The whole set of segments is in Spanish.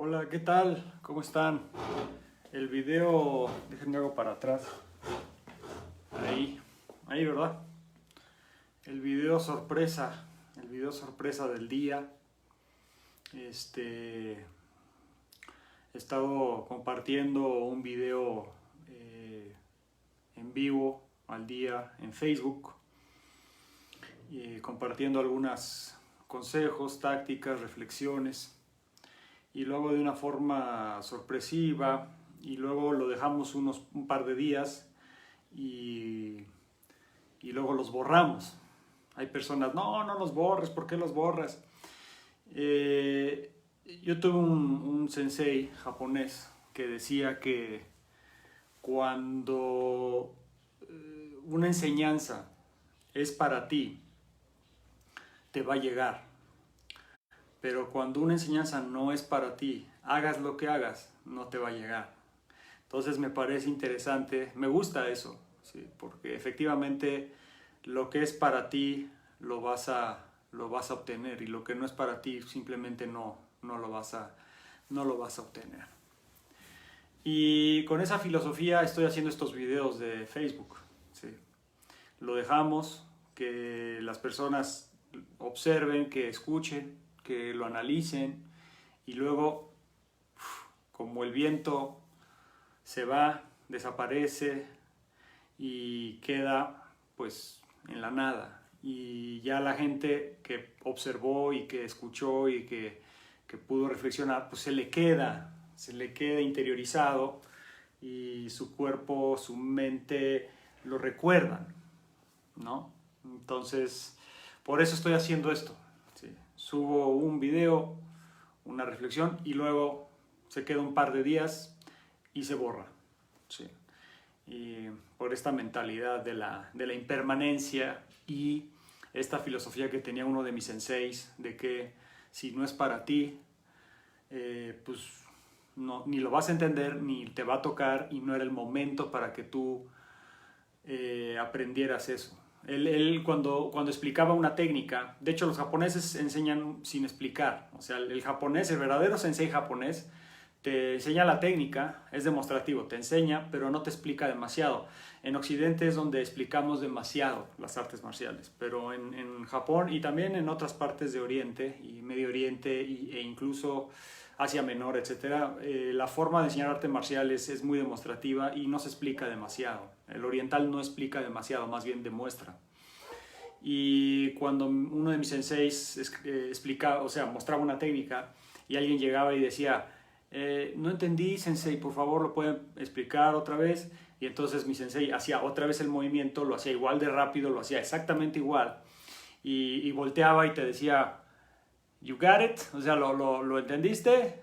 Hola, ¿qué tal? ¿Cómo están? El video, déjenme algo para atrás. Ahí, ¿verdad? El video sorpresa del día. He estado compartiendo un video en vivo al día en Facebook, compartiendo algunos consejos, tácticas, reflexiones. Y luego de una forma sorpresiva, y luego lo dejamos un par de días y, y luego los borramos. Hay personas, no los borres, ¿por qué los borras? Yo tuve un sensei japonés que decía que cuando una enseñanza es para ti, te va a llegar. Pero cuando una enseñanza no es para ti, hagas lo que hagas, no te va a llegar. Entonces me parece interesante, me gusta eso, ¿sí? Porque efectivamente lo que es para ti lo vas a obtener, y lo que no es para ti simplemente no lo vas a obtener. Y con esa filosofía estoy haciendo estos videos de Facebook, ¿sí? Lo dejamos que las personas observen, que escuchen, que lo analicen, y luego, como el viento se va, desaparece y queda pues en la nada, y ya la gente que observó y que escuchó y que pudo reflexionar, pues se le queda interiorizado, y su cuerpo, su mente lo recuerdan, ¿no? Entonces, por eso estoy haciendo esto. Sí. Subo un video, una reflexión, y luego se queda un par de días y se borra. Sí. Y por esta mentalidad de la impermanencia, y esta filosofía que tenía uno de mis senseis, de que si no es para ti, pues no, ni lo vas a entender, ni te va a tocar, y no era el momento para que tú aprendieras eso. Él cuando explicaba una técnica, de hecho los japoneses enseñan sin explicar, o sea, el japonés, el verdadero sensei japonés, te enseña la técnica, es demostrativo, te enseña, pero no te explica demasiado. En Occidente es donde explicamos demasiado las artes marciales, pero en Japón y también en otras partes de Oriente y Medio Oriente e incluso Asia Menor, etc., la forma de enseñar artes marciales es muy demostrativa y no se explica demasiado. El oriental no explica demasiado, más bien demuestra. Y cuando uno de mis senseis mostraba una técnica, y alguien llegaba y decía, no entendí, sensei, por favor, ¿lo pueden explicar otra vez? Y entonces mi sensei hacía otra vez el movimiento, lo hacía igual de rápido, lo hacía exactamente igual, y volteaba y te decía, you got it, o sea, lo entendiste,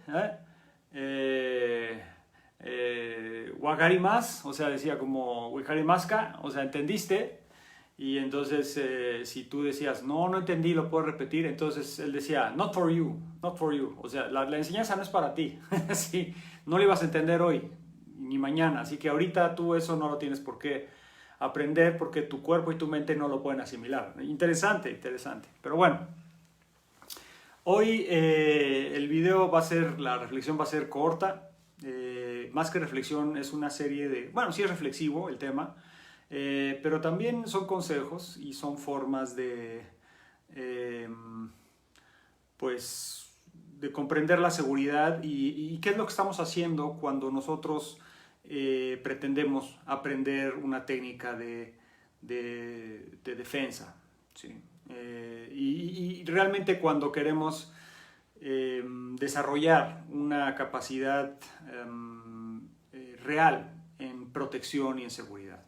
wakarimasu, o sea, decía como wakarimaska, o sea, entendiste. Y entonces si tú decías, no entendí, lo puedo repetir, entonces él decía, not for you, o sea, la enseñanza no es para ti. Sí, no lo ibas a entender hoy ni mañana, así que ahorita tú eso no lo tienes por qué aprender, porque tu cuerpo y tu mente no lo pueden asimilar. Interesante, pero bueno, hoy la reflexión va a ser corta. Más que reflexión, es una serie de, bueno, sí es reflexivo el tema, pero también son consejos y son formas pues, de comprender la seguridad y qué es lo que estamos haciendo cuando nosotros pretendemos aprender una técnica de defensa, ¿sí? Y realmente cuando queremos desarrollar una capacidad real en protección y en seguridad.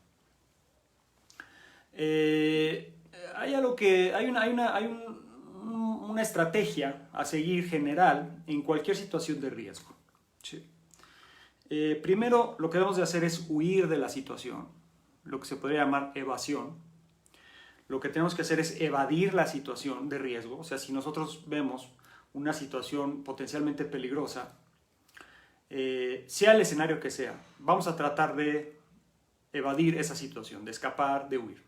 Hay una estrategia a seguir general en cualquier situación de riesgo. ¿Sí? Primero, lo que debemos de hacer es huir de la situación, lo que se podría llamar evasión. Lo que tenemos que hacer es evadir la situación de riesgo. O sea, si nosotros vemos una situación potencialmente peligrosa, sea el escenario que sea, vamos a tratar de evadir esa situación, de escapar, de huir.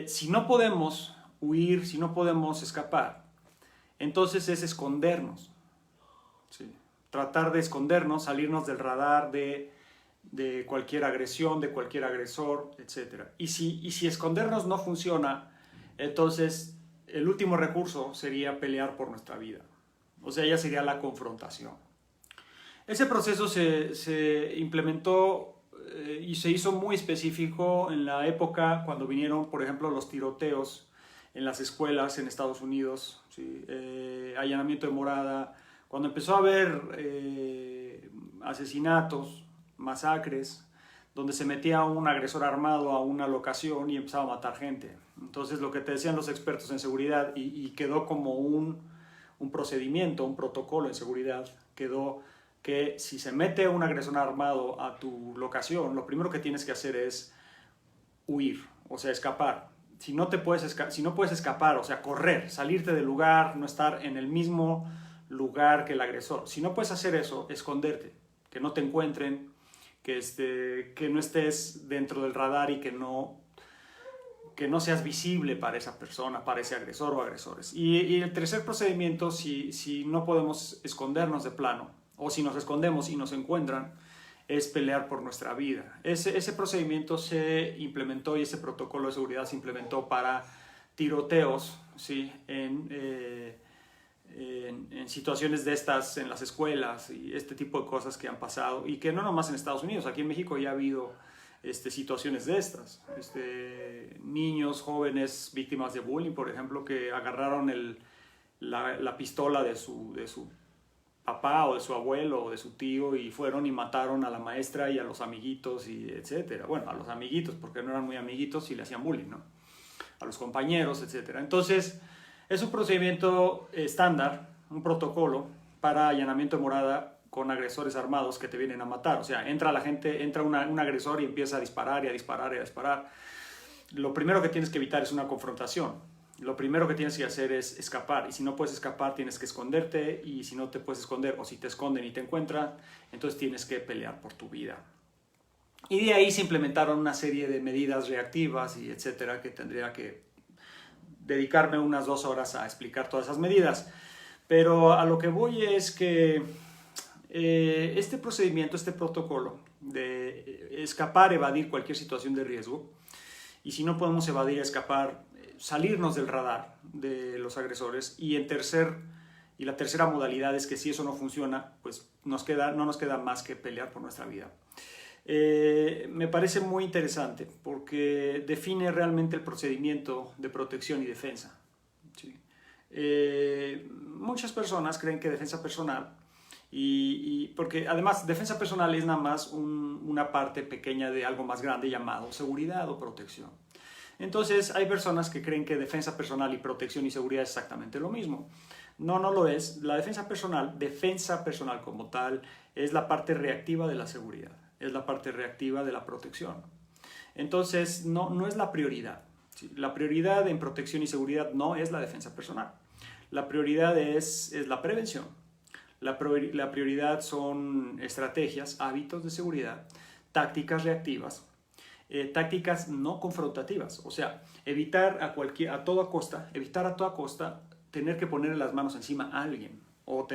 Si no podemos huir, si no podemos escapar, entonces es escondernos. ¿sí? Tratar de escondernos, salirnos del radar de cualquier agresión, de cualquier agresor, etc. Y si escondernos no funciona, entonces el último recurso sería pelear por nuestra vida. O sea, ya sería la confrontación. Ese proceso se implementó y se hizo muy específico en la época cuando vinieron, por ejemplo, los tiroteos en las escuelas en Estados Unidos, ¿sí? Allanamiento de morada, cuando empezó a haber asesinatos, masacres, donde se metía un agresor armado a una locación y empezaba a matar gente. Entonces lo que te decían los expertos en seguridad y quedó como un procedimiento, un protocolo en seguridad, quedó que si se mete un agresor armado a tu locación, lo primero que tienes que hacer es huir, o sea, escapar. Si no puedes escapar, o sea, correr, salirte del lugar, no estar en el mismo lugar que el agresor. Si no puedes hacer eso, esconderte, que no te encuentren, que no estés dentro del radar y que no seas visible para esa persona, para ese agresor o agresores. Y el tercer procedimiento, si no podemos escondernos de plano, o si nos escondemos y nos encuentran, es pelear por nuestra vida. Ese procedimiento se implementó y ese protocolo de seguridad se implementó para tiroteos, ¿sí? En situaciones de estas en las escuelas y este tipo de cosas que han pasado y que no nomás en Estados Unidos, aquí en México ya ha habido situaciones de estas, niños, jóvenes víctimas de bullying, por ejemplo, que agarraron la pistola de su papá o de su abuelo o de su tío y fueron y mataron a la maestra y a los amiguitos y etcétera. Bueno, a los amiguitos porque no eran muy amiguitos y le hacían bullying, ¿no? A los compañeros, etcétera. Entonces, es un procedimiento estándar, un protocolo para allanamiento de morada con agresores armados que te vienen a matar. O sea, entra un agresor y empieza a disparar y a disparar y a disparar. Lo primero que tienes que evitar es una confrontación. Lo primero que tienes que hacer es escapar. Y si no puedes escapar, tienes que esconderte. Y si no te puedes esconder o si te esconden y te encuentran, entonces tienes que pelear por tu vida. Y de ahí se implementaron una serie de medidas reactivas y etcétera, que tendría que dedicarme unas 2 horas a explicar todas esas medidas. Pero a lo que voy es que este procedimiento, este protocolo de escapar, evadir cualquier situación de riesgo, y si no podemos evadir, escapar, salirnos del radar de los agresores, y la tercera modalidad es que si eso no funciona, pues no nos queda más que pelear por nuestra vida. Me parece muy interesante porque define realmente el procedimiento de protección y defensa. ¿Sí? Muchas personas creen que defensa personal, porque además defensa personal es nada más una parte pequeña de algo más grande llamado seguridad o protección. Entonces hay personas que creen que defensa personal y protección y seguridad es exactamente lo mismo. No, no lo es. La defensa personal como tal, es la parte reactiva de la seguridad, es la parte reactiva de la protección. Entonces no es la prioridad. ¿Sí? La prioridad en protección y seguridad no es la defensa personal. La prioridad es la prevención. La prioridad son estrategias, hábitos de seguridad, tácticas reactivas, tácticas no confrontativas, o sea, evitar a toda costa tener que ponerle las manos encima a alguien, o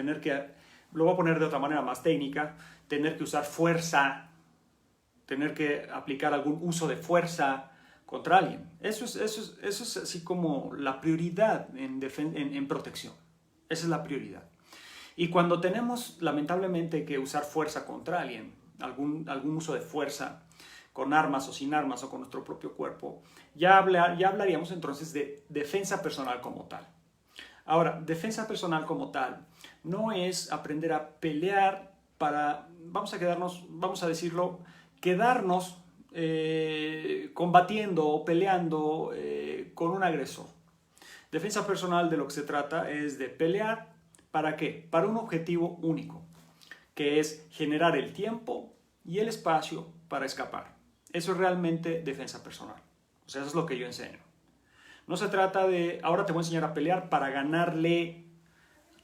lo voy a poner de otra manera más técnica, tener que usar fuerza, tener que aplicar algún uso de fuerza contra alguien. Eso es así como la prioridad en protección. Esa es la prioridad. Y cuando tenemos lamentablemente que usar fuerza contra alguien, algún uso de fuerza, con armas o sin armas o con nuestro propio cuerpo, ya hablaríamos entonces de defensa personal como tal. Ahora, defensa personal como tal no es aprender a pelear para, quedarnos combatiendo o peleando con un agresor. Defensa personal de lo que se trata es de pelear, ¿para qué? Para un objetivo único, que es generar el tiempo y el espacio para escapar. Eso es realmente defensa personal. O sea, eso es lo que yo enseño. No se trata de, ahora te voy a enseñar a pelear para ganarle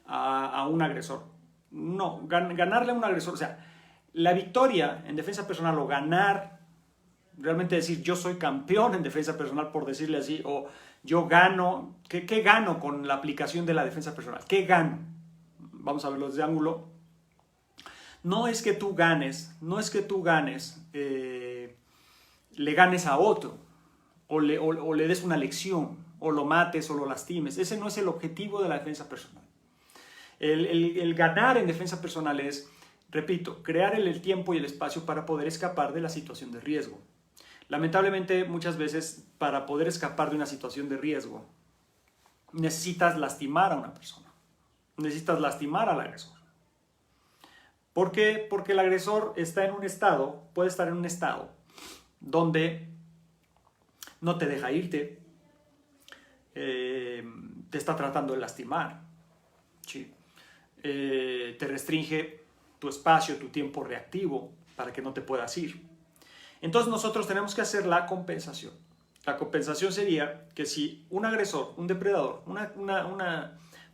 a un agresor. No, ganarle a un agresor, o sea, la victoria en defensa personal o ganar, realmente decir yo soy campeón en defensa personal, por decirle así, o yo gano, ¿qué gano con la aplicación de la defensa personal? ¿Qué gano? Vamos a verlo desde ángulo no es que tú ganes, le ganes a otro, o le des una lección, o lo mates o lo lastimes. Ese no es el objetivo de la defensa personal. El ganar en defensa personal es, repito, crear el tiempo y el espacio para poder escapar de la situación de riesgo. Lamentablemente, muchas veces, para poder escapar de una situación de riesgo, necesitas lastimar a una persona. Necesitas lastimar al agresor. ¿Por qué? Porque el agresor está en un estado, puede estar en un estado donde no te deja irte, te está tratando de lastimar, ¿sí? Te restringe tu espacio, tu tiempo reactivo para que no te puedas ir. Entonces nosotros tenemos que hacer la compensación. La compensación sería que si un agresor, un depredador, un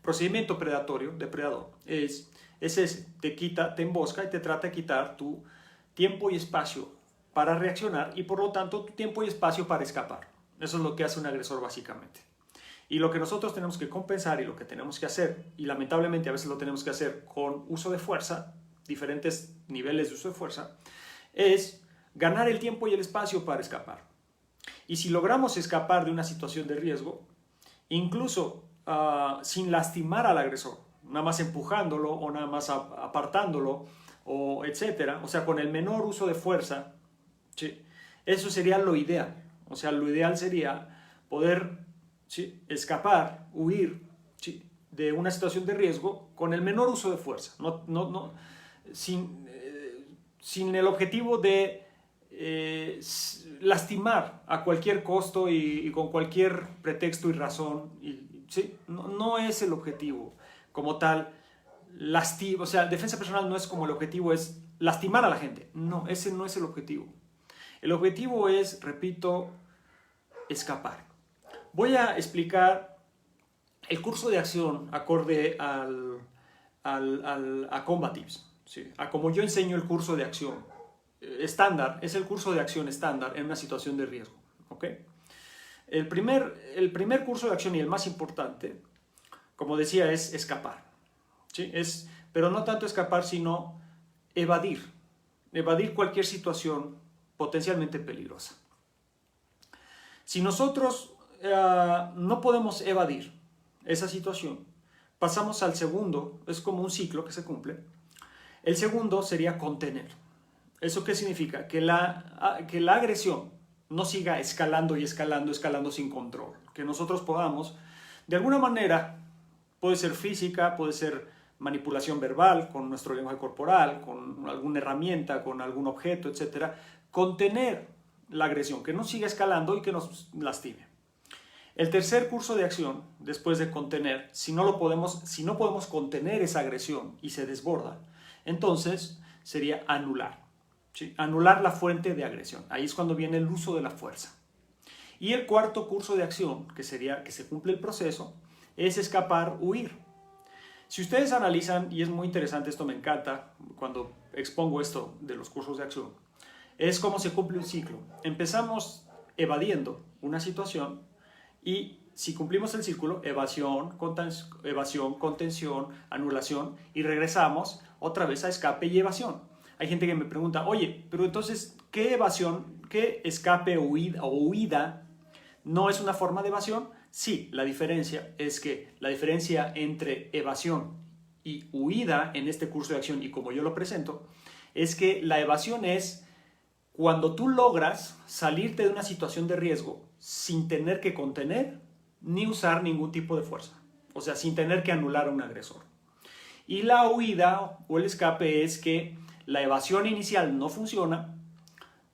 procedimiento depredador, es ese, te embosca y te trata de quitar tu tiempo y espacio para reaccionar y por lo tanto tu tiempo y espacio para escapar. Eso es lo que hace un agresor básicamente. Y lo que nosotros tenemos que compensar y lo que tenemos que hacer, y lamentablemente a veces lo tenemos que hacer con uso de fuerza, diferentes niveles de uso de fuerza, es ganar el tiempo y el espacio para escapar. Y si logramos escapar de una situación de riesgo, incluso sin lastimar al agresor, nada más empujándolo o nada más apartándolo, o etcétera, o sea, con el menor uso de fuerza, ¿sí? Eso sería lo ideal. O sea, lo ideal sería poder, ¿sí?, escapar, huir, ¿sí?, de una situación de riesgo con el menor uso de fuerza, sin el objetivo de lastimar a cualquier costo y con cualquier pretexto y razón. ¿Sí? No es el objetivo como tal. O sea, defensa personal no es como el objetivo es lastimar a la gente. No, ese no es el objetivo. El objetivo es, repito, escapar. Voy a explicar el curso de acción acorde a Combatives, ¿sí?, a como yo enseño el curso de acción estándar. Es el curso de acción estándar en una situación de riesgo, ¿ok? El primer curso de acción y el más importante, como decía, es escapar, ¿sí? Pero no tanto escapar, sino evadir cualquier situación potencialmente peligrosa. Si nosotros no podemos evadir esa situación, pasamos al segundo. Es como un ciclo que se cumple. El segundo sería contener. ¿Eso qué significa? Que la agresión no siga escalando y escalando sin control. Que nosotros podamos, de alguna manera, puede ser física, puede ser manipulación verbal, con nuestro lenguaje corporal, con alguna herramienta, con algún objeto, etc., contener la agresión, que no siga escalando y que nos lastime. El tercer curso de acción, después de contener, si no podemos contener esa agresión y se desborda, entonces sería anular. ¿Sí? Anular la fuente de agresión. Ahí es cuando viene el uso de la fuerza. Y el cuarto curso de acción, que sería que se cumple el proceso, es escapar, huir. Si ustedes analizan, y es muy interesante, esto me encanta cuando expongo esto de los cursos de acción, es cómo se cumple un ciclo. Empezamos evadiendo una situación y si cumplimos el círculo, evasión, contención, anulación, y regresamos otra vez a escape y evasión. Hay gente que me pregunta, oye, pero entonces, ¿qué evasión, qué escape o huida no es una forma de evasión? Sí, la diferencia es que la diferencia entre evasión y huida en este curso de acción, y como yo lo presento, es que la evasión es cuando tú logras salirte de una situación de riesgo sin tener que contener ni usar ningún tipo de fuerza, o sea, sin tener que anular a un agresor. Y la huida o el escape es que la evasión inicial no funciona,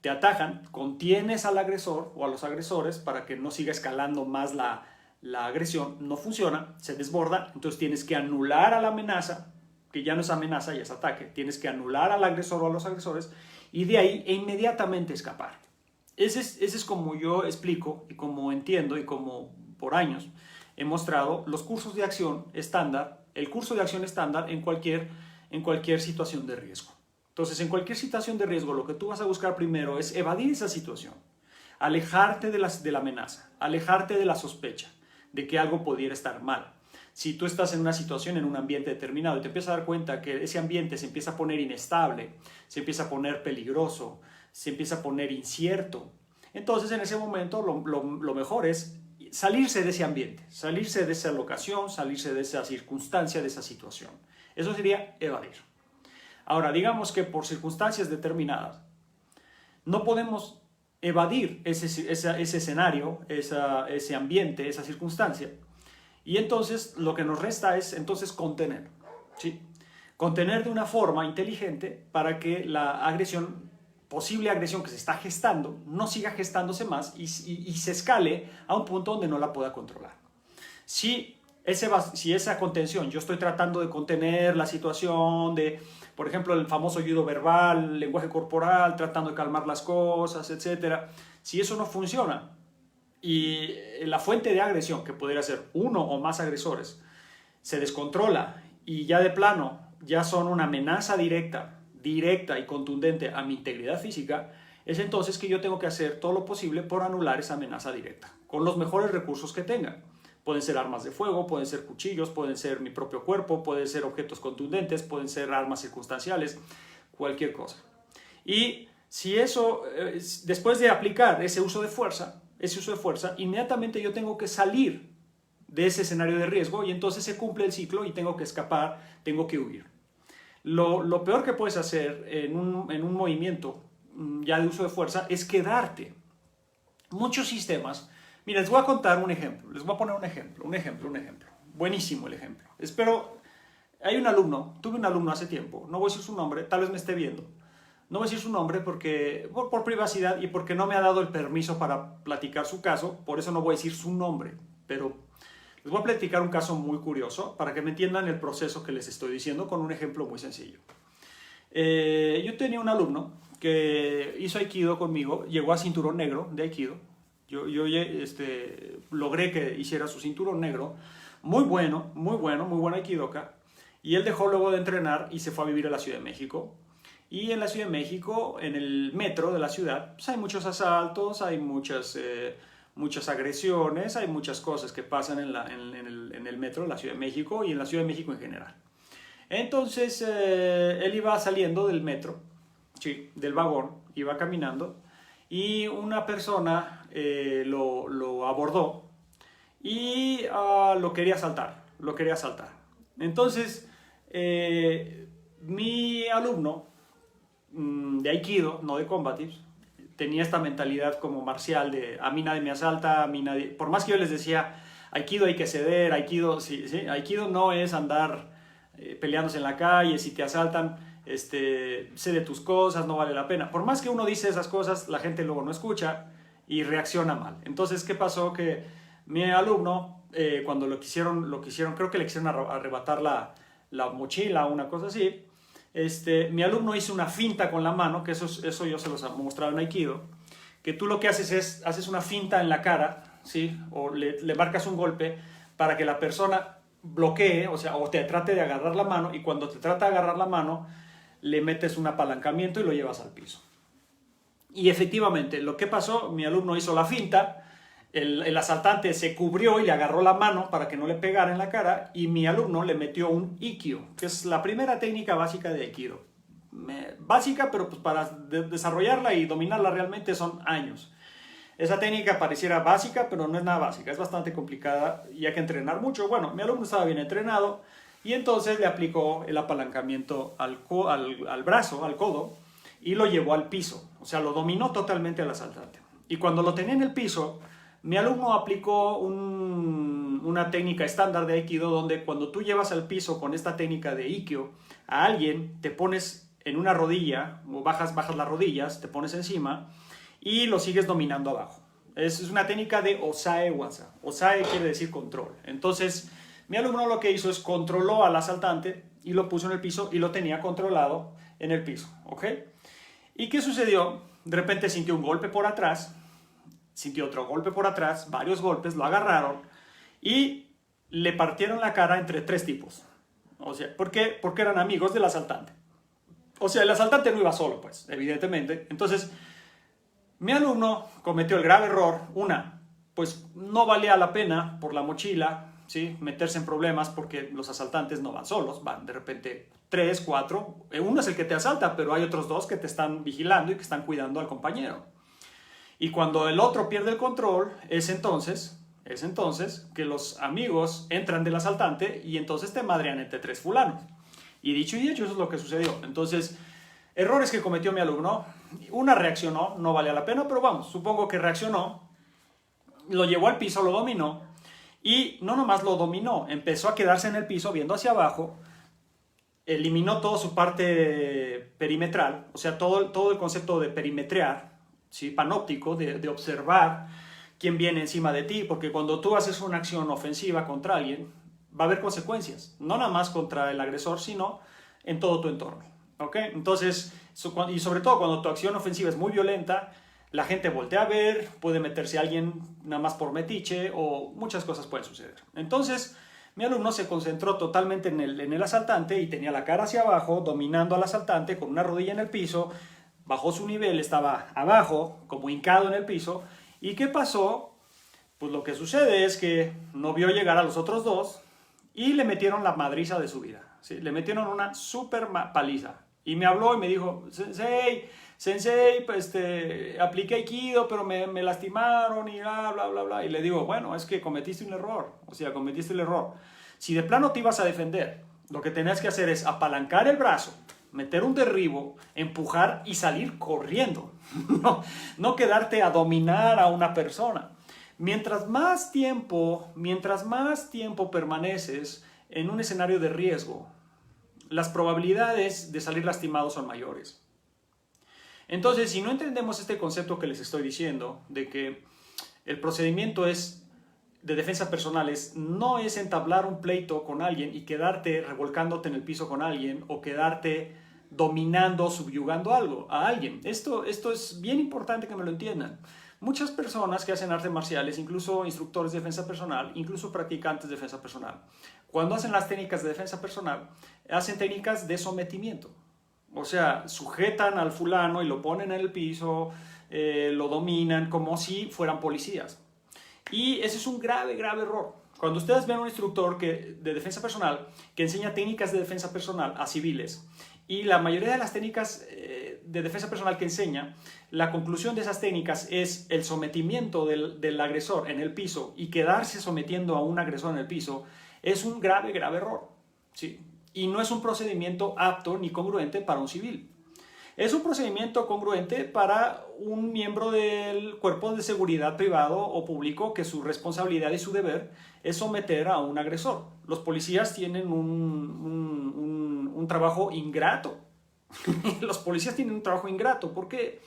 te atajan, contienes al agresor o a los agresores para que no siga escalando más la agresión, no funciona, se desborda, entonces tienes que anular a la amenaza, que ya no es amenaza, ya es ataque, tienes que anular al agresor o a los agresores y de ahí inmediatamente escapar. Ese es como yo explico y como entiendo y como por años he mostrado los cursos de acción estándar, el curso de acción estándar en cualquier situación de riesgo. Entonces, en cualquier situación de riesgo, lo que tú vas a buscar primero es evadir esa situación, alejarte de la amenaza, alejarte de la sospecha de que algo pudiera estar mal. Si tú estás en una situación, en un ambiente determinado y te empiezas a dar cuenta que ese ambiente se empieza a poner inestable, se empieza a poner peligroso, se empieza a poner incierto, entonces en ese momento lo mejor es salirse de ese ambiente, salirse de esa locación, salirse de esa circunstancia, de esa situación. Eso sería evadir. Ahora, digamos que por circunstancias determinadas no podemos evadir ese escenario, ese ambiente, esa circunstancia. Y entonces lo que nos resta es entonces contener, ¿sí? Contener de una forma inteligente para que la agresión, posible agresión que se está gestando, no siga gestándose más y se escale a un punto donde no la pueda controlar. Si esa contención, yo estoy tratando de contener la situación de, por ejemplo, el famoso judo verbal, el lenguaje corporal, tratando de calmar las cosas, etc. Si eso no funciona y la fuente de agresión, que podría ser uno o más agresores, se descontrola y ya de plano ya son una amenaza directa y contundente a mi integridad física, es entonces que yo tengo que hacer todo lo posible por anular esa amenaza directa, con los mejores recursos que tenga. Pueden ser armas de fuego, pueden ser cuchillos, pueden ser mi propio cuerpo, pueden ser objetos contundentes, pueden ser armas circunstanciales, cualquier cosa. Y si eso, después de aplicar ese uso de fuerza, inmediatamente yo tengo que salir de ese escenario de riesgo y entonces se cumple el ciclo y tengo que escapar, tengo que huir. Lo peor que puedes hacer en un movimiento ya de uso de fuerza es quedarte. Muchos sistemas. Mira, les voy a contar un ejemplo, les voy a poner un ejemplo. Buenísimo el ejemplo. Tuve un alumno hace tiempo, no voy a decir su nombre, tal vez me esté viendo. No voy a decir su nombre porque, por privacidad y porque no me ha dado el permiso para platicar su caso, por eso no voy a decir su nombre, pero les voy a platicar un caso muy curioso para que me entiendan el proceso que les estoy diciendo con un ejemplo muy sencillo. Yo tenía un alumno que hizo Aikido conmigo, llegó a cinturón negro de Aikido. Yo logré que hiciera su cinturón negro, muy bueno, muy buen Aikidoka. Y él dejó luego de entrenar y se fue a vivir a la Ciudad de México. Y en la Ciudad de México, en el metro de la ciudad, pues hay muchos asaltos, hay muchas agresiones, hay muchas cosas que pasan en el metro de la Ciudad de México y en la Ciudad de México en general. Entonces, él iba saliendo del metro, sí, del vagón, iba caminando, y una persona lo abordó y lo quería asaltar. Entonces, mi alumno de Aikido, no de Combatives, tenía esta mentalidad como marcial de a mí nadie me asalta, a mí nadie... Por más que yo les decía, Aikido hay que ceder, Aikido, sí, Aikido no es andar peleándose en la calle, si te asaltan, cede tus cosas, no vale la pena. Por más que uno dice esas cosas, la gente luego no escucha y reacciona mal. Entonces, ¿qué pasó? Que mi alumno, cuando lo quisieron, creo que le quisieron arrebatar la mochila o una cosa así, mi alumno hizo una finta con la mano, que eso yo se los he mostrado en Aikido, que tú lo que haces una finta en la cara, ¿sí? O le marcas un golpe para que la persona bloquee, o te trate de agarrar la mano, y cuando te trata de agarrar la mano, le metes un apalancamiento y lo llevas al piso. Y efectivamente, lo que pasó, mi alumno hizo la finta, el asaltante se cubrió y le agarró la mano para que no le pegara en la cara, y mi alumno le metió un Ikkyo, que es la primera técnica básica de Aikido. Básica, pero pues para desarrollarla y dominarla realmente son años. Esa técnica pareciera básica, pero no es nada básica, es bastante complicada y hay que entrenar mucho. Bueno, mi alumno estaba bien entrenado y entonces le aplicó el apalancamiento al brazo, al codo, y lo llevó al piso. O sea, lo dominó totalmente al asaltante. Y cuando lo tenía en el piso, mi alumno aplicó una técnica estándar de Aikido, donde cuando tú llevas al piso con esta técnica de Ikkyo a alguien, te pones en una rodilla, o bajas las rodillas, te pones encima y lo sigues dominando abajo. Es una técnica de Osae-waza. Osae quiere decir control. Entonces, mi alumno lo que hizo es controló al asaltante y lo puso en el piso y lo tenía controlado en el piso, ¿ok? ¿Y qué sucedió? De repente sintió un golpe por atrás, sintió otro golpe por atrás, varios golpes, lo agarraron y le partieron la cara entre 3 tipos. O sea, ¿por qué? Porque eran amigos del asaltante. O sea, el asaltante no iba solo, pues, evidentemente. Entonces, mi alumno cometió el grave error, pues no valía la pena por la mochila, ¿sí? Meterse en problemas porque los asaltantes no van solos, van de repente 3, 4. Uno es el que te asalta, pero hay otros 2 que te están vigilando y que están cuidando al compañero. Y cuando el otro pierde el control, es entonces que los amigos entran del asaltante y entonces te madrean entre 3 fulanos. Y dicho y hecho, eso es lo que sucedió. Entonces, errores que cometió mi alumno. Una reaccionó, no valía la pena, pero vamos, supongo que reaccionó. Lo llevó al piso, lo dominó. Y no nomás lo dominó, empezó a quedarse en el piso viendo hacia abajo. Eliminó toda su parte perimetral, o sea, todo el concepto de perimetrear, ¿sí? Panóptico, de observar quién viene encima de ti, porque cuando tú haces una acción ofensiva contra alguien, va a haber consecuencias, no nada más contra el agresor, sino en todo tu entorno, ¿ok? Entonces, y sobre todo cuando tu acción ofensiva es muy violenta, la gente voltea a ver, puede meterse a alguien nada más por metiche o muchas cosas pueden suceder. Entonces, mi alumno se concentró totalmente en el asaltante y tenía la cara hacia abajo, dominando al asaltante con una rodilla en el piso, bajó su nivel, estaba abajo, como hincado en el piso. ¿Y qué pasó? Pues lo que sucede es que no vio llegar a los otros 2 y le metieron la madriza de su vida, ¿sí? Le metieron una súper paliza. Y me habló y me dijo, Sensei, pues apliqué Aikido, pero me lastimaron y bla, bla, bla, bla. Y le digo, bueno, es que cometiste un error. O sea, cometiste el error. Si de plano te ibas a defender, lo que tenías que hacer es apalancar el brazo, meter un derribo, empujar y salir corriendo. No quedarte a dominar a una persona. Mientras más tiempo permaneces en un escenario de riesgo, las probabilidades de salir lastimados son mayores. Entonces, si no entendemos este concepto que les estoy diciendo, de que el procedimiento de defensa personal no es entablar un pleito con alguien y quedarte revolcándote en el piso con alguien o quedarte dominando, subyugando a alguien. Esto es bien importante que me lo entiendan. Muchas personas que hacen artes marciales, incluso instructores de defensa personal, incluso practicantes de defensa personal, cuando hacen las técnicas de defensa personal, hacen técnicas de sometimiento. O sea, sujetan al fulano y lo ponen en el piso, lo dominan como si fueran policías. Y ese es un grave, grave error. Cuando ustedes ven a un instructor de defensa personal que enseña técnicas de defensa personal a civiles, y la mayoría de las técnicas de defensa personal que enseña, la conclusión de esas técnicas es el sometimiento del agresor en el piso y quedarse sometiendo a un agresor en el piso, es un grave, grave error, ¿sí? Y no es un procedimiento apto ni congruente para un civil. Es un procedimiento congruente para un miembro del cuerpo de seguridad privado o público que su responsabilidad y su deber es someter a un agresor. Los policías tienen un trabajo ingrato. Los policías tienen un trabajo ingrato. ¿Por qué?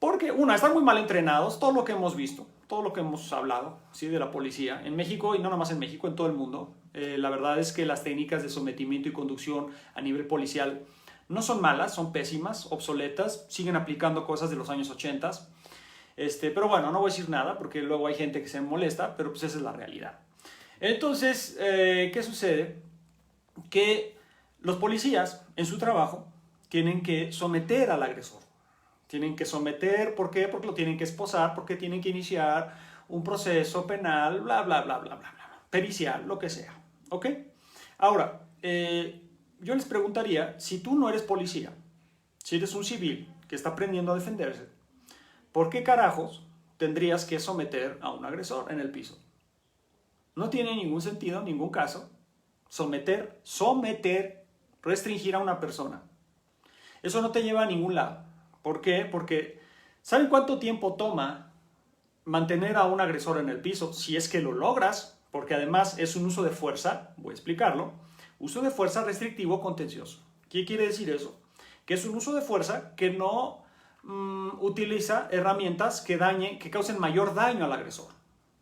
Porque, están muy mal entrenados, todo lo que hemos visto, todo lo que hemos hablado, ¿sí? De la policía en México, y no nada más en México, en todo el mundo. La verdad es que las técnicas de sometimiento y conducción a nivel policial no son malas, son pésimas, obsoletas, siguen aplicando cosas de los años 80. Pero bueno, no voy a decir nada porque luego hay gente que se molesta, pero pues esa es la realidad. Entonces, ¿qué sucede? Que los policías en su trabajo tienen que someter al agresor. Tienen que someter, ¿por qué? Porque lo tienen que esposar, porque tienen que iniciar un proceso penal, bla, bla, bla, bla, bla, bla, pericial, lo que sea, ¿ok? Ahora, yo les preguntaría, si tú no eres policía, si eres un civil que está aprendiendo a defenderse, ¿por qué carajos tendrías que someter a un agresor en el piso? No tiene ningún sentido, ningún caso, someter, restringir a una persona. Eso no te lleva a ningún lado. ¿Por qué? Porque ¿saben cuánto tiempo toma mantener a un agresor en el piso? Si es que lo logras, porque además es un uso de fuerza, voy a explicarlo, uso de fuerza restrictivo contencioso. ¿Qué quiere decir eso? Que es un uso de fuerza que no utiliza herramientas que causen mayor daño al agresor.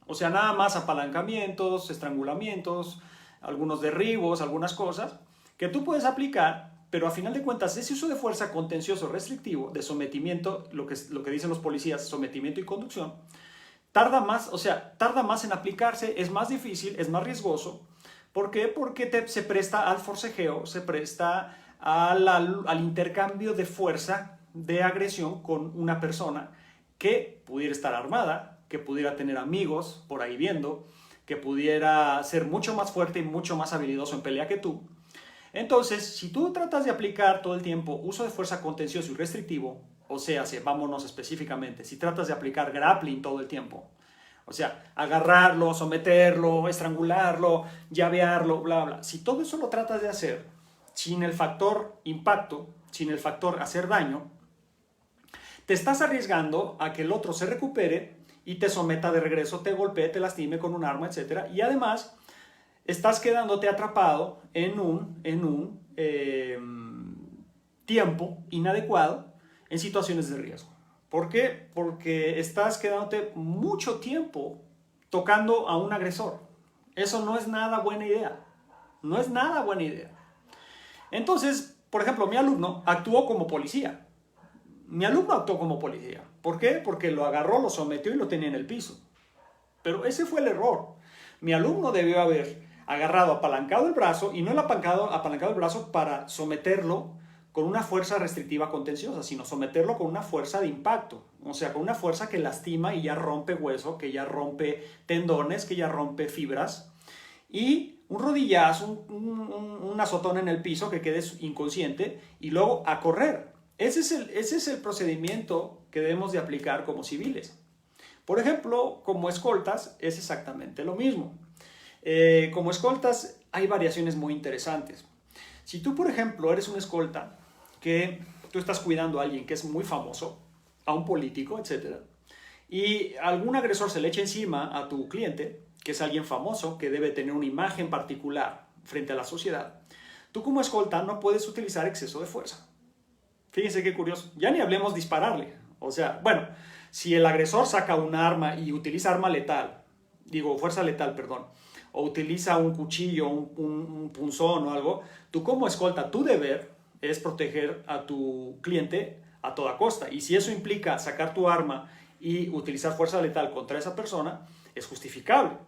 O sea, nada más apalancamientos, estrangulamientos, algunos derribos, algunas cosas que tú puedes aplicar. Pero a final de cuentas, ese uso de fuerza contencioso restrictivo, de sometimiento, lo que dicen los policías, sometimiento y conducción, tarda más en aplicarse, es más difícil, es más riesgoso. ¿Por qué? Porque se presta al forcejeo, se presta al intercambio de fuerza, de agresión con una persona que pudiera estar armada, que pudiera tener amigos por ahí viendo, que pudiera ser mucho más fuerte y mucho más habilidoso en pelea que tú. Entonces, si tú tratas de aplicar todo el tiempo uso de fuerza contencioso y restrictivo, o sea, vámonos específicamente, si tratas de aplicar grappling todo el tiempo, o sea, agarrarlo, someterlo, estrangularlo, llavearlo, bla, bla. Si todo eso lo tratas de hacer sin el factor impacto, sin el factor hacer daño, te estás arriesgando a que el otro se recupere y te someta de regreso, te golpee, te lastime con un arma, etc. Y además, estás quedándote atrapado en un tiempo inadecuado en situaciones de riesgo. ¿Por qué? Porque estás quedándote mucho tiempo tocando a un agresor. Eso no es nada buena idea. No es nada buena idea. Entonces, por ejemplo, mi alumno actuó como policía. ¿Por qué? Porque lo agarró, lo sometió y lo tenía en el piso. Pero ese fue el error. Mi alumno debió haber agarrado, apalancado el brazo, y no el apalancado el brazo para someterlo con una fuerza restrictiva contenciosa, sino someterlo con una fuerza de impacto, o sea, con una fuerza que lastima y ya rompe hueso, que ya rompe tendones, que ya rompe fibras, y un rodillazo, un azotón en el piso que quedes inconsciente, y luego a correr. Ese es el procedimiento que debemos de aplicar como civiles. Por ejemplo, como escoltas es exactamente lo mismo. Como escoltas hay variaciones muy interesantes. Si tú, por ejemplo, eres un escolta que tú estás cuidando a alguien que es muy famoso, a un político, etc., y algún agresor se le echa encima a tu cliente, que es alguien famoso, que debe tener una imagen particular frente a la sociedad, tú como escolta no puedes utilizar exceso de fuerza. Fíjense qué curioso. Ya ni hablemos dispararle. O sea, bueno, si el agresor saca un arma y utiliza fuerza letal, perdón, o utiliza un cuchillo, un punzón o algo, tú como escolta, tu deber es proteger a tu cliente a toda costa. Y si eso implica sacar tu arma y utilizar fuerza letal contra esa persona, es justificable.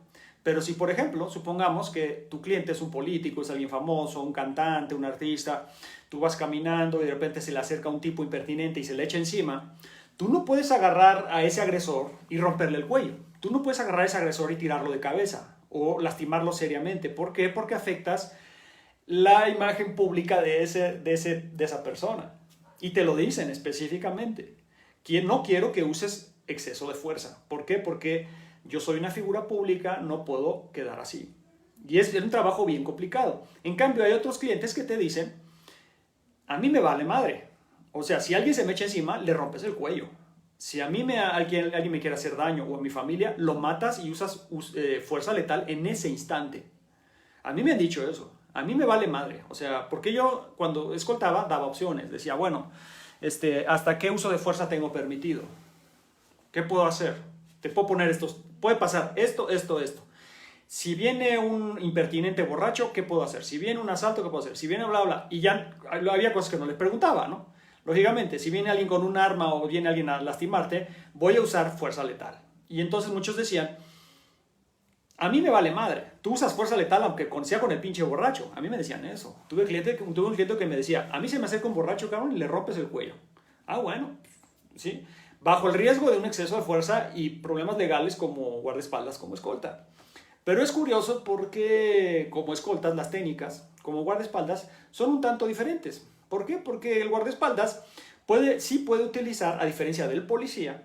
Pero si, por ejemplo, supongamos que tu cliente es un político, es alguien famoso, un cantante, un artista, tú vas caminando y de repente se le acerca un tipo impertinente y se le echa encima, tú no puedes agarrar a ese agresor y romperle el cuello. Tú no puedes agarrar a ese agresor y tirarlo de cabeza o lastimarlo seriamente. ¿Por qué? Porque afectas la imagen pública de esa persona. Y te lo dicen específicamente. No quiero que uses exceso de fuerza. ¿Por qué? Porque yo soy una figura pública, no puedo quedar así. Y es un trabajo bien complicado. En cambio, hay otros clientes que te dicen, a mí me vale madre. O sea, si alguien se me echa encima, le rompes el cuello. Si a mí alguien me quiere hacer daño o a mi familia, lo matas y usas fuerza letal en ese instante. A mí me han dicho eso. A mí me vale madre. O sea, porque yo cuando escoltaba daba opciones. Decía, bueno, ¿hasta qué uso de fuerza tengo permitido? ¿Qué puedo hacer? Te puedo poner estos. Puede pasar esto. Si viene un impertinente borracho, ¿qué puedo hacer? Si viene un asalto, ¿qué puedo hacer? Si viene bla, bla. Y ya había cosas que no les preguntaba, ¿no? Lógicamente, si viene alguien con un arma o viene alguien a lastimarte, voy a usar fuerza letal. Y entonces muchos decían, a mí me vale madre, tú usas fuerza letal aunque sea con el pinche borracho. A mí me decían eso. Tuve un cliente que me decía, a mí se me acerca un borracho, cabrón, y le rompes el cuello. Ah, bueno, sí. Bajo el riesgo de un exceso de fuerza y problemas legales como guardaespaldas, como escolta. Pero es curioso porque como escoltas, las técnicas, como guardaespaldas, son un tanto diferentes. ¿Por qué? Porque el guardaespaldas sí puede utilizar, a diferencia del policía,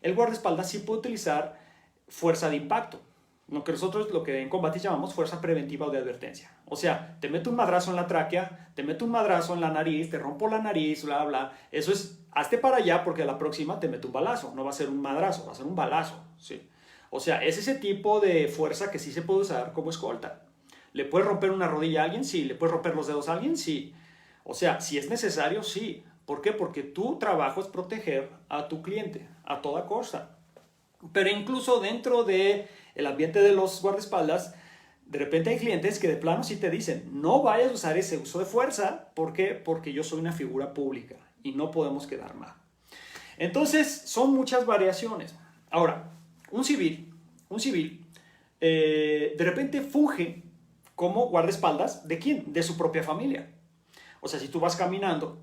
el guardaespaldas sí puede utilizar fuerza de impacto. Lo que nosotros, lo que en combate llamamos fuerza preventiva o de advertencia. O sea, te meto un madrazo en la tráquea, te meto un madrazo en la nariz, te rompo la nariz, bla, bla. Eso es, hazte para allá porque a la próxima te meto un balazo. No va a ser un madrazo, va a ser un balazo, ¿sí? O sea, es ese tipo de fuerza que sí se puede usar como escolta. ¿Le puedes romper una rodilla a alguien? Sí. ¿Le puedes romper los dedos a alguien? Sí. O sea, si es necesario, sí. ¿Por qué? Porque tu trabajo es proteger a tu cliente a toda costa. Pero incluso dentro del ambiente de los guardaespaldas, de repente hay clientes que de plano sí te dicen, no vayas a usar ese uso de fuerza. ¿Por qué? Porque yo soy una figura pública y no podemos quedar mal. Entonces, son muchas variaciones. Ahora, un civil, de repente funge como guardaespaldas ¿de quién? De su propia familia. O sea, si tú vas caminando,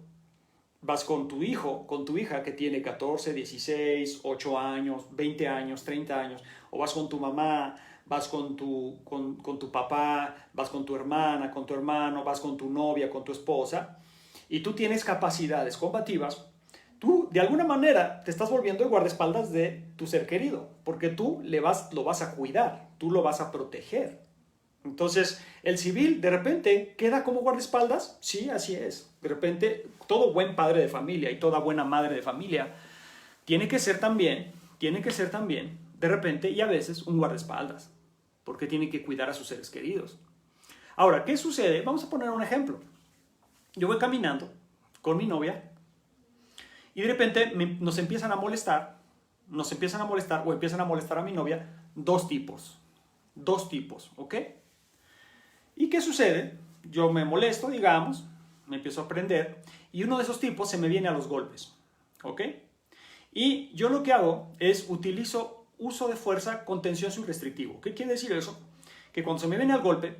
vas con tu hijo, con tu hija que tiene 14, 16, 8 años, 20 años, 30 años, o vas con tu mamá, vas con tu papá, vas con tu hermana, con tu hermano, vas con tu novia, con tu esposa, y tú tienes capacidades combativas, tú de alguna manera te estás volviendo el guardaespaldas de tu ser querido, porque tú lo vas a cuidar, tú lo vas a proteger. Entonces, el civil de repente queda como guardaespaldas, sí, así es. De repente, todo buen padre de familia y toda buena madre de familia tiene que ser también, de repente y a veces, un guardaespaldas, porque tiene que cuidar a sus seres queridos. Ahora, ¿qué sucede? Vamos a poner un ejemplo. Yo voy caminando con mi novia y de repente nos empiezan a molestar o empiezan a molestar a mi novia dos tipos, ¿ok? ¿Y qué sucede? Yo me molesto, digamos, me empiezo a prender y uno de esos tipos se me viene a los golpes, ¿ok? Y yo lo que hago es utilizo uso de fuerza contencioso y restrictivo. ¿Qué quiere decir eso? Que cuando se me viene al golpe,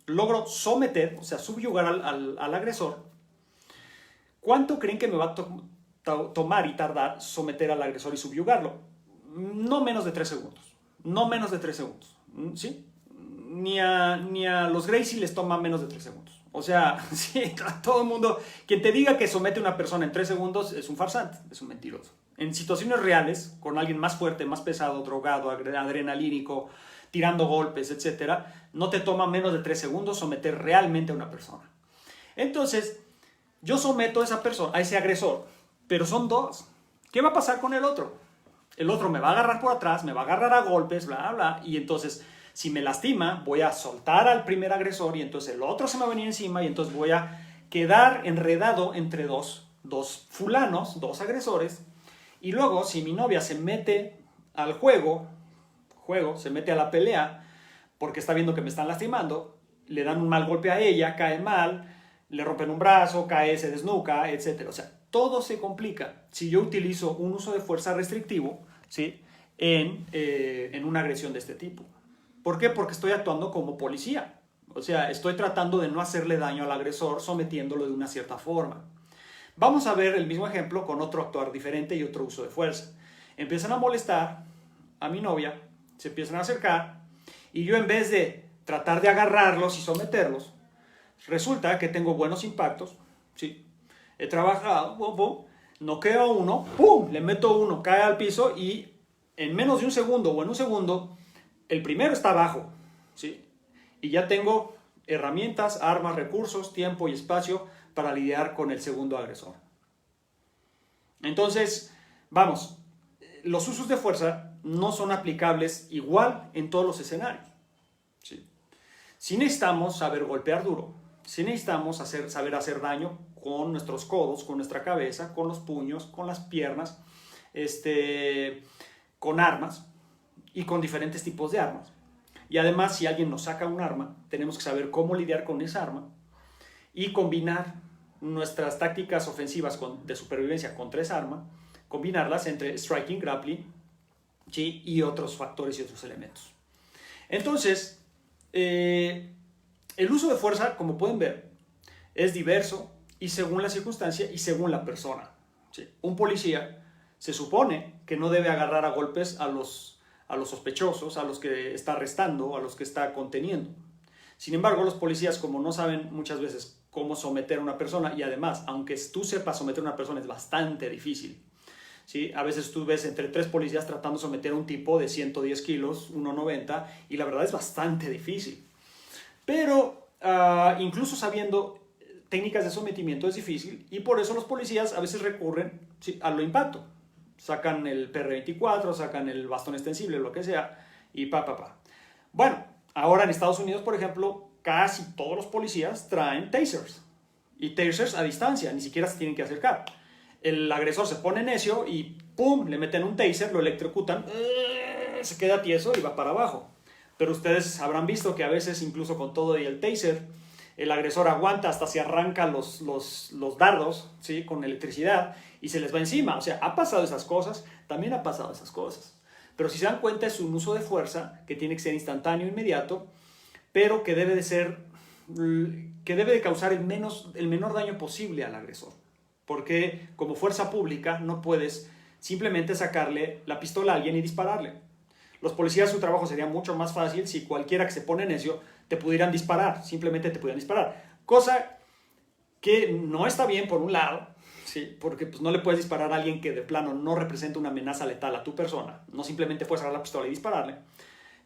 logro someter, o sea, subyugar al agresor. ¿Cuánto creen que me va a tomar y tardar someter al agresor y subyugarlo? No menos de 3 segundos. No menos de 3 segundos. ¿Sí? Ni a los Gracie les toma menos de 3 segundos. O sea, sí, a todo el mundo, quien te diga que somete a una persona en 3 segundos es un farsante, es un mentiroso. En situaciones reales, con alguien más fuerte, más pesado, drogado, adrenalínico, tirando golpes, etc., no te toma menos de 3 segundos someter realmente a una persona. Entonces, yo someto a esa persona, a ese agresor, pero son dos. ¿Qué va a pasar con el otro? El otro me va a agarrar por atrás, me va a agarrar a golpes, bla, bla, y entonces, si me lastima, voy a soltar al primer agresor y entonces el otro se me va a venir encima y entonces voy a quedar enredado entre dos fulanos, dos agresores. Y luego, si mi novia se mete al juego, se mete a la pelea, porque está viendo que me están lastimando, le dan un mal golpe a ella, cae mal, le rompen un brazo, cae, se desnuca, etc. O sea, todo se complica si yo utilizo un uso de fuerza restrictivo, ¿sí? en una agresión de este tipo. ¿Por qué? Porque estoy actuando como policía. O sea, estoy tratando de no hacerle daño al agresor, sometiéndolo de una cierta forma. Vamos a ver el mismo ejemplo con otro actuar diferente y otro uso de fuerza. Empiezan a molestar a mi novia, se empiezan a acercar, y yo en vez de tratar de agarrarlos y someterlos, resulta que tengo buenos impactos, ¿sí? He trabajado, noqueo a uno, ¡pum! Le meto uno, cae al piso y en menos de un segundo o en un segundo, el primero está abajo, ¿sí? Y ya tengo herramientas, armas, recursos, tiempo y espacio para lidiar con el segundo agresor. Entonces, vamos, los usos de fuerza no son aplicables igual en todos los escenarios, ¿sí? Si necesitamos saber golpear duro, si necesitamos saber hacer daño con nuestros codos, con nuestra cabeza, con los puños, con las piernas, con armas y con diferentes tipos de armas. Y además, si alguien nos saca un arma, tenemos que saber cómo lidiar con esa arma y combinar nuestras tácticas ofensivas de supervivencia contra esa arma, combinarlas entre striking, grappling, ¿sí? Y otros factores y otros elementos. Entonces, el uso de fuerza, como pueden ver, es diverso y según la circunstancia y según la persona, ¿sí? Un policía se supone que no debe agarrar a golpes a los sospechosos, a los que está arrestando, a los que está conteniendo. Sin embargo, los policías, como no saben muchas veces cómo someter a una persona, y además, aunque tú sepas someter a una persona, es bastante difícil, ¿sí? A veces tú ves entre 3 policías tratando de someter a un tipo de 110 kilos, 1,90, y la verdad es bastante difícil. Pero incluso sabiendo técnicas de sometimiento es difícil, y por eso los policías a veces recurren, ¿sí?, a lo impacto. Sacan el PR-24, sacan el bastón extensible, lo que sea, y Bueno, ahora en Estados Unidos, por ejemplo, casi todos los policías traen tasers. Y tasers a distancia, ni siquiera se tienen que acercar. El agresor se pone necio y ¡pum! Le meten un taser, lo electrocutan, se queda tieso y va para abajo. Pero ustedes habrán visto que a veces, incluso con todo y el taser, el agresor aguanta hasta se arranca los dardos, ¿sí?, con electricidad y se les va encima. O sea, ha pasado esas cosas, también ha pasado esas cosas. Pero si se dan cuenta, es un uso de fuerza que tiene que ser instantáneo, inmediato, pero que debe de causar el menor daño posible al agresor. Porque como fuerza pública no puedes simplemente sacarle la pistola a alguien y dispararle. Los policías, su trabajo sería mucho más fácil si cualquiera que se pone necio te pudieran disparar, simplemente te pudieran disparar. Cosa que no está bien por un lado, ¿sí? Porque pues, no le puedes disparar a alguien que de plano no representa una amenaza letal a tu persona, no simplemente puedes agarrar la pistola y dispararle.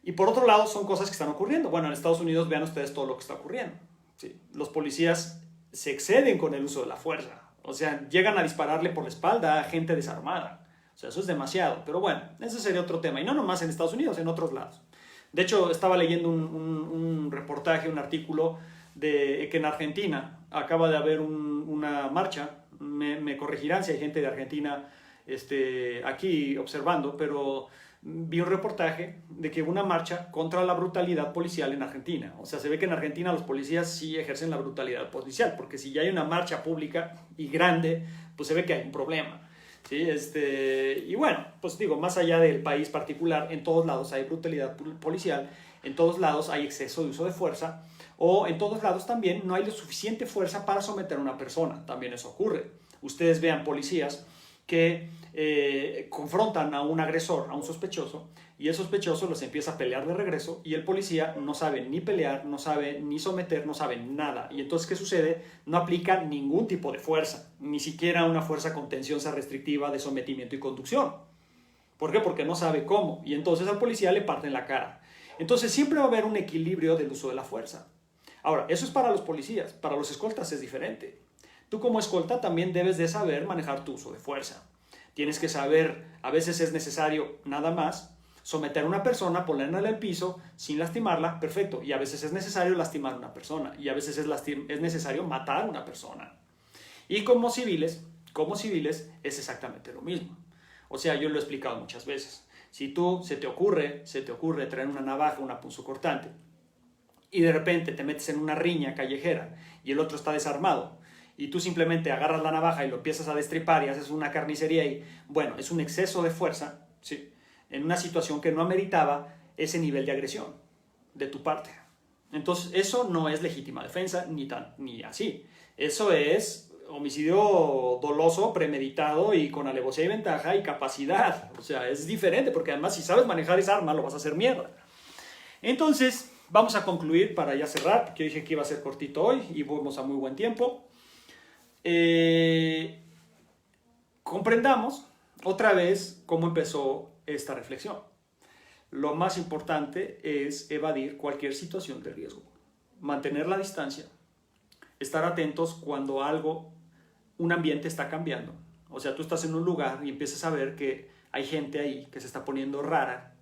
Y por otro lado, son cosas que están ocurriendo. Bueno, en Estados Unidos vean ustedes todo lo que está ocurriendo. ¿Sí? Los policías se exceden con el uso de la fuerza. O sea, llegan a dispararle por la espalda a gente desarmada. O sea, eso es demasiado. Pero bueno, ese sería otro tema. Y no nomás en Estados Unidos, en otros lados. De hecho, estaba leyendo un reportaje, un artículo de que en Argentina acaba de haber una marcha. Me corregirán si hay gente de Argentina aquí observando, pero vi un reportaje de que hubo una marcha contra la brutalidad policial en Argentina. O sea, se ve que en Argentina los policías sí ejercen la brutalidad policial, porque si ya hay una marcha pública y grande, pues se ve que hay un problema. ¿Sí? Y bueno, pues digo, más allá del país particular, en todos lados hay brutalidad policial, en todos lados hay exceso de uso de fuerza, o en todos lados también no hay la suficiente fuerza para someter a una persona. También eso ocurre. Ustedes vean policías que confrontan a un agresor, a un sospechoso, y el sospechoso los empieza a pelear de regreso y el policía no sabe ni pelear, no sabe ni someter, no sabe nada. Y entonces, ¿qué sucede? No aplica ningún tipo de fuerza, ni siquiera una fuerza contenciosa restrictiva de sometimiento y conducción. ¿Por qué? Porque no sabe cómo. Y entonces al policía le parten la cara. Entonces siempre va a haber un equilibrio del uso de la fuerza. Ahora, eso es para los policías, para los escoltas es diferente. Tú como escolta también debes de saber manejar tu uso de fuerza. Tienes que saber, a veces es necesario nada más someter a una persona, ponerla en el piso sin lastimarla, perfecto. Y a veces es necesario lastimar a una persona. Y a veces es necesario matar a una persona. Y como civiles es exactamente lo mismo. O sea, yo lo he explicado muchas veces. Si tú se te ocurre traer una navaja, una punzocortante, y de repente te metes en una riña callejera y el otro está desarmado, y tú simplemente agarras la navaja y lo empiezas a destripar y haces una carnicería y, bueno, es un exceso de fuerza, ¿sí? En una situación que no ameritaba ese nivel de agresión de tu parte. Entonces, eso no es legítima defensa, ni así. Eso es homicidio doloso, premeditado y con alevosía y ventaja y capacidad. O sea, es diferente porque además si sabes manejar esa arma lo vas a hacer mierda. Entonces, vamos a concluir para ya cerrar, porque yo dije que iba a ser cortito hoy y vamos a muy buen tiempo. Comprendamos otra vez cómo empezó esta reflexión. Lo más importante es evadir cualquier situación de riesgo, mantener la distancia, estar atentos cuando un ambiente está cambiando. O sea, tú estás en un lugar y empiezas a ver que hay gente ahí que se está poniendo rara,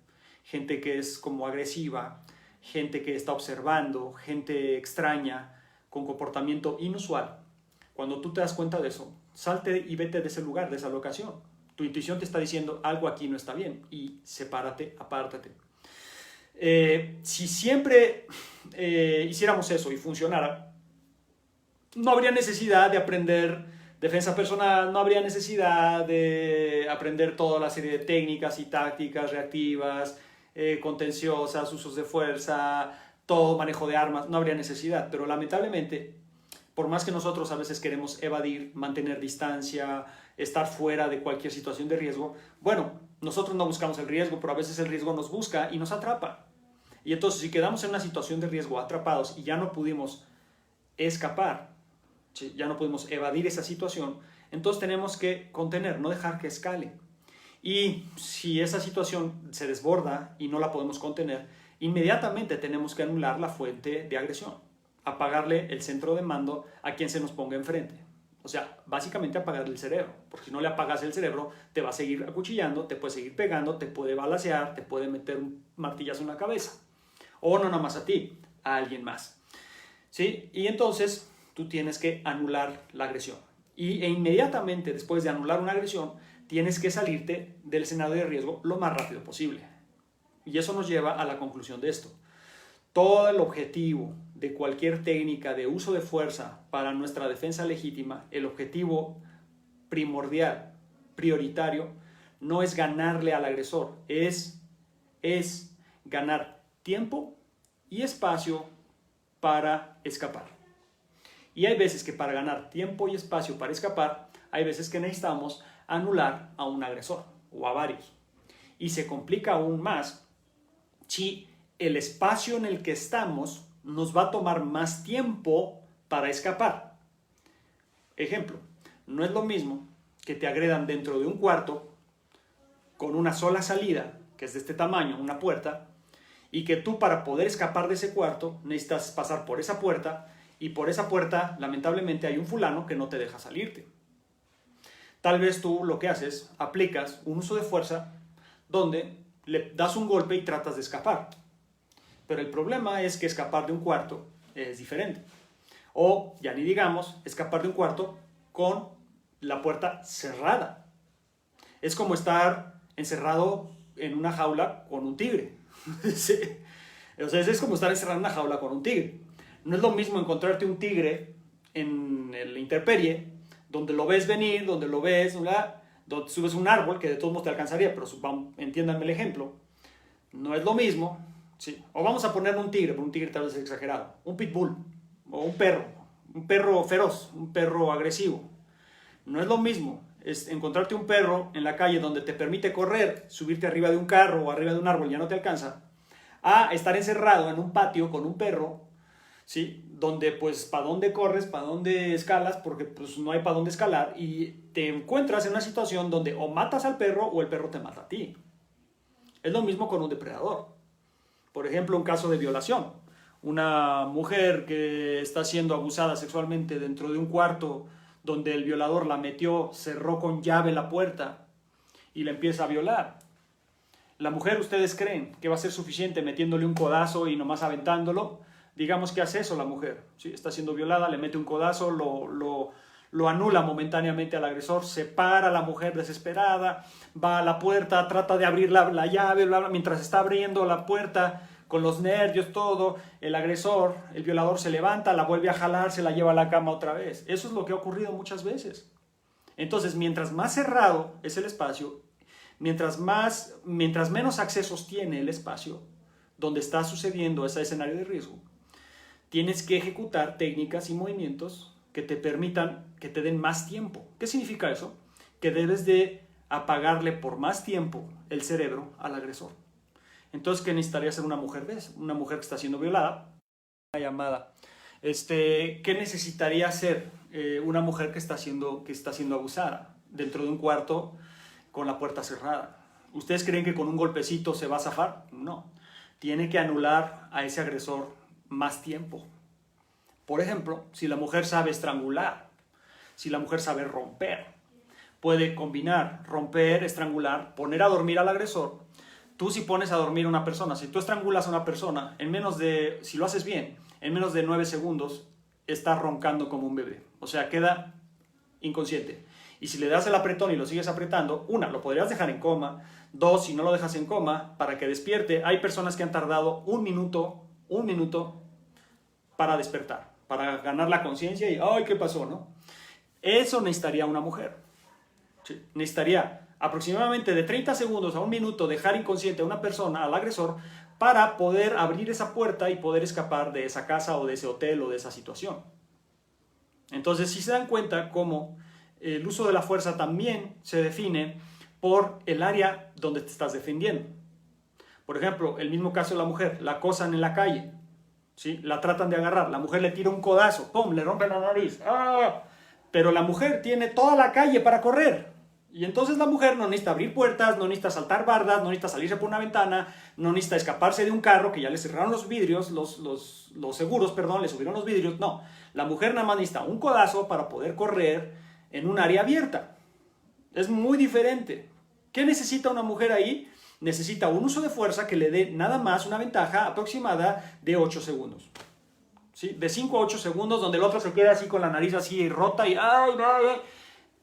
gente que es como agresiva, gente que está observando, gente extraña, con comportamiento inusual. Cuando tú te das cuenta de eso, salte y vete de ese lugar, de esa locación. Tu intuición te está diciendo algo aquí no está bien y sepárate, apártate. Si siempre hiciéramos eso y funcionara, no habría necesidad de aprender defensa personal, no habría necesidad de aprender toda la serie de técnicas y tácticas reactivas, contenciosas, usos de fuerza, todo manejo de armas, no habría necesidad. Pero lamentablemente, por más que nosotros a veces queremos evadir, mantener distancia, estar fuera de cualquier situación de riesgo, bueno, nosotros no buscamos el riesgo, pero a veces el riesgo nos busca y nos atrapa. Y entonces si quedamos en una situación de riesgo atrapados y ya no pudimos escapar, ¿sí? Ya no pudimos evadir esa situación, entonces tenemos que contener, no dejar que escale. Y si esa situación se desborda y no la podemos contener, inmediatamente tenemos que anular la fuente de agresión, apagarle el centro de mando a quien se nos ponga enfrente. O sea, básicamente apagarle el cerebro, porque si no le apagas el cerebro, te va a seguir acuchillando, te puede seguir pegando, te puede balacear, te puede meter un martillazo en la cabeza. O no nomás a ti, a alguien más. ¿Sí? Y entonces tú tienes que anular la agresión. E inmediatamente después de anular una agresión, tienes que salirte del escenario de riesgo lo más rápido posible. Y eso nos lleva a la conclusión de esto. Todo el objetivo de cualquier técnica de uso de fuerza para nuestra defensa legítima, el objetivo primordial, prioritario, no es ganarle al agresor, es ganar tiempo y espacio para escapar. Y hay veces que para ganar tiempo y espacio para escapar, hay veces que necesitamos anular a un agresor o a varios. Y se complica aún más si el espacio en el que estamos nos va a tomar más tiempo para escapar. Ejemplo, no es lo mismo que te agredan dentro de un cuarto con una sola salida, que es de este tamaño, una puerta, y que tú para poder escapar de ese cuarto necesitas pasar por esa puerta, y por esa puerta lamentablemente hay un fulano que no te deja salirte. Tal vez tú lo que haces, aplicas un uso de fuerza donde le das un golpe y tratas de escapar. Pero el problema es que escapar de un cuarto es diferente. O, ya ni digamos, escapar de un cuarto con la puerta cerrada. Es como estar encerrado en una jaula con un tigre. Sí. O sea, es como estar encerrado en una jaula con un tigre. No es lo mismo encontrarte un tigre en la intemperie, donde lo ves venir, donde lo ves, ¿verdad? Donde subes un árbol, que de todos modos te alcanzaría, pero entiéndanme el ejemplo. No es lo mismo, ¿sí? O vamos a ponerle un tigre, pero un tigre tal vez es exagerado. Un pitbull, o un perro feroz, un perro agresivo. No es lo mismo encontrarte un perro en la calle donde te permite correr, subirte arriba de un carro o arriba de un árbol, ya no te alcanza, a estar encerrado en un patio con un perro, ¿sí? Donde pues para dónde corres, para dónde escalas, porque pues no hay para dónde escalar, y te encuentras en una situación donde o matas al perro o el perro te mata a ti. Es lo mismo con un depredador. Por ejemplo, un caso de violación. Una mujer que está siendo abusada sexualmente dentro de un cuarto donde el violador la metió, cerró con llave la puerta y la empieza a violar. La mujer, ¿ustedes creen que va a ser suficiente metiéndole un codazo y nomás aventándolo? Digamos que hace eso la mujer, ¿sí? Está siendo violada, le mete un codazo, lo anula momentáneamente al agresor, se para la mujer desesperada, va a la puerta, trata de abrir la llave, bla, bla, mientras está abriendo la puerta, con los nervios, todo, el agresor, el violador se levanta, la vuelve a jalar, se la lleva a la cama otra vez. Eso es lo que ha ocurrido muchas veces. Entonces, mientras más cerrado es el espacio, mientras menos accesos tiene el espacio donde está sucediendo ese escenario de riesgo, tienes que ejecutar técnicas y movimientos que te permitan, que te den más tiempo. ¿Qué significa eso? Que debes de apagarle por más tiempo el cerebro al agresor. Entonces, ¿qué necesitaría ser una mujer? ¿Ves? Una mujer que está siendo violada, una llamada. ¿Qué necesitaría hacer una mujer que está siendo abusada dentro de un cuarto con la puerta cerrada? ¿Ustedes creen que con un golpecito se va a zafar? No. Tiene que anular a ese agresor más tiempo. Por ejemplo, si la mujer sabe estrangular, si la mujer sabe romper, puede combinar, romper, estrangular, poner a dormir al agresor. Tú si pones a dormir a una persona, si tú estrangulas a una persona, si lo haces bien, en menos de 9 segundos, está roncando como un bebé. O sea, queda inconsciente. Y si le das el apretón y lo sigues apretando, lo podrías dejar en coma. 2, si no lo dejas en coma, para que despierte. Hay personas que han tardado un minuto para despertar, para ganar la conciencia y, ¡ay, qué pasó!, ¿no? Eso necesitaría una mujer. ¿Sí? Necesitaría aproximadamente de 30 segundos a un minuto dejar inconsciente a una persona, al agresor, para poder abrir esa puerta y poder escapar de esa casa o de ese hotel o de esa situación. Entonces, si se dan cuenta cómo el uso de la fuerza también se define por el área donde te estás defendiendo. Por ejemplo, el mismo caso de la mujer, la acosan en la calle, ¿sí? La tratan de agarrar, la mujer le tira un codazo, ¡pum!, le rompe la nariz, ¡ah! Pero la mujer tiene toda la calle para correr. Y entonces la mujer no necesita abrir puertas, no necesita saltar bardas, no necesita salirse por una ventana, no necesita escaparse de un carro que ya le cerraron los vidrios, los seguros, perdón, le subieron los vidrios. No, la mujer nada más necesita un codazo para poder correr en un área abierta. Es muy diferente. ¿Qué necesita una mujer ahí? Necesita un uso de fuerza que le dé nada más una ventaja aproximada de 8 segundos. ¿Sí? De 5 a 8 segundos, donde el otro se queda así con la nariz así rota y ¡ay, ay!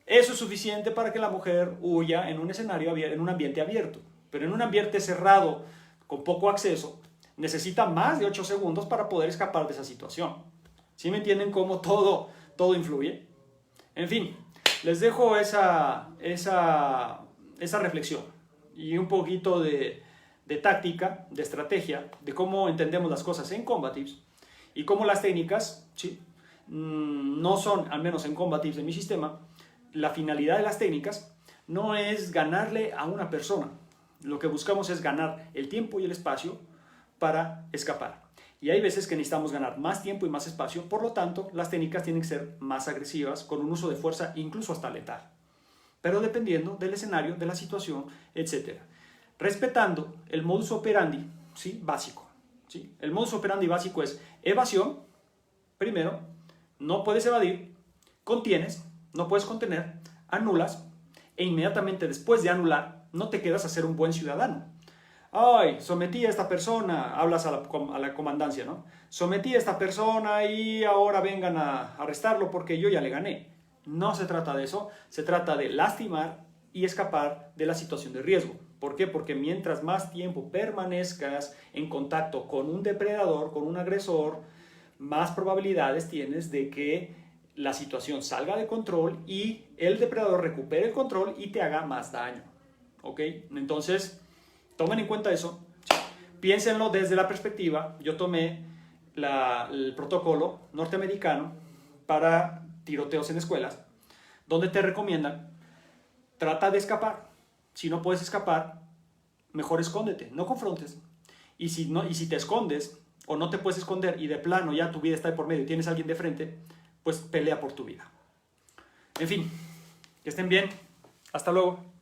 Eso es suficiente para que la mujer huya en un escenario, en un ambiente abierto. Pero en un ambiente cerrado, con poco acceso, necesita más de 8 segundos para poder escapar de esa situación. ¿Sí me entienden cómo todo influye? En fin, les dejo esa reflexión y un poquito de táctica, de estrategia, de cómo entendemos las cosas en Combatives y cómo las técnicas, ¿sí?, no son, al menos en Combatives, en mi sistema, la finalidad de las técnicas no es ganarle a una persona. Lo que buscamos es ganar el tiempo y el espacio para escapar. Y hay veces que necesitamos ganar más tiempo y más espacio, por lo tanto, las técnicas tienen que ser más agresivas, con un uso de fuerza incluso hasta letal, pero dependiendo del escenario, de la situación, etc. Respetando el modus operandi, ¿sí? Básico. ¿Sí? El modus operandi básico es evasión, primero, no puedes evadir, contienes, no puedes contener, anulas, e inmediatamente después de anular, no te quedas a ser un buen ciudadano. Ay, sometí a esta persona, hablas a la comandancia, ¿no? Sometí a esta persona y ahora vengan a arrestarlo porque yo ya le gané. No se trata de eso, se trata de lastimar y escapar de la situación de riesgo. ¿Por qué? Porque mientras más tiempo permanezcas en contacto con un depredador, con un agresor, más probabilidades tienes de que la situación salga de control y el depredador recupere el control y te haga más daño. ¿Ok? Entonces, tomen en cuenta eso. Piénsenlo desde la perspectiva. Yo tomé el protocolo norteamericano para tiroteos en escuelas, donde te recomiendan, trata de escapar. Si no puedes escapar, mejor escóndete, no confrontes. Y si te escondes o no te puedes esconder y de plano ya tu vida está de por medio y tienes a alguien de frente, pues pelea por tu vida. En fin, que estén bien. Hasta luego.